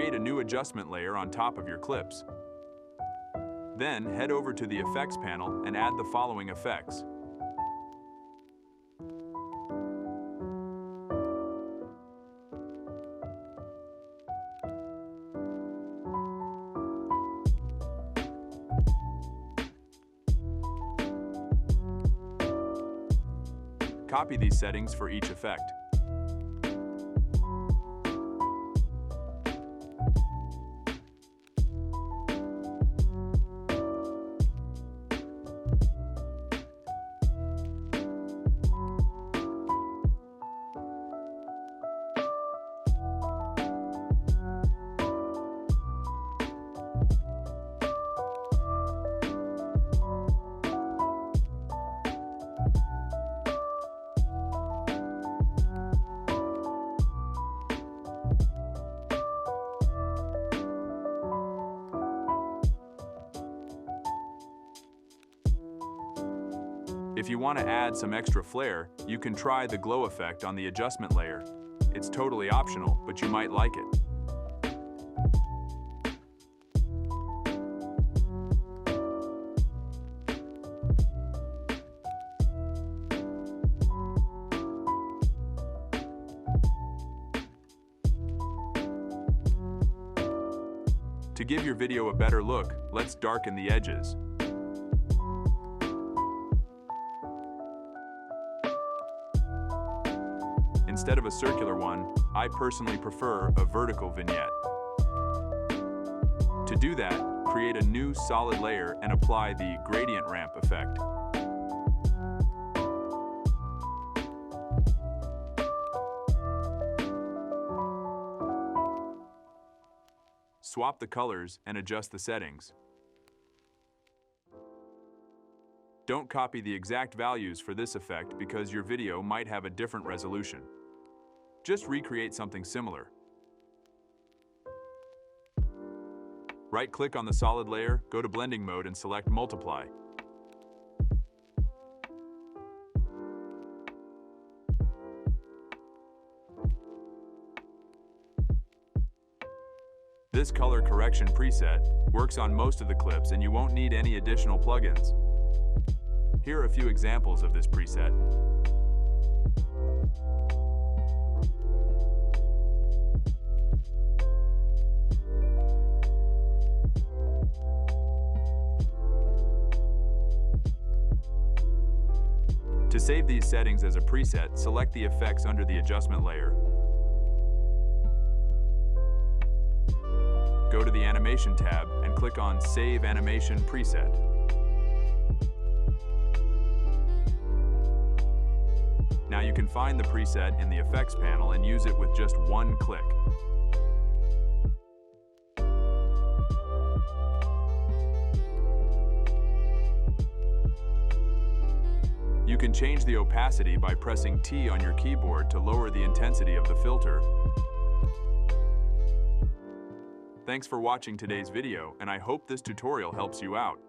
create a new adjustment layer on top of your clips. Then head over to the Effects panel and add the following effects. Copy these settings for each effect. If you want to add some extra flair, you can try the glow effect on the adjustment layer. It's totally optional, but you might like it. To give your video a better look, let's darken the edges. Instead of a circular one, I personally prefer a vertical vignette. To do that, create a new solid layer and apply the gradient ramp effect. Swap the colors and adjust the settings. Don't copy the exact values for this effect because your video might have a different resolution. Just recreate something similar. Right-click on the solid layer, go to blending mode and select multiply. This color correction preset works on most of the clips and you won't need any additional plugins. Here are a few examples of this preset. To save these settings as a preset, select the effects under the adjustment layer. Go to the Animation tab and click on Save Animation Preset. Now you can find the preset in the Effects panel and use it with just one click. You can change the opacity by pressing T on your keyboard to lower the intensity of the filter. Thanks for watching today's video, and I hope this tutorial helps you out.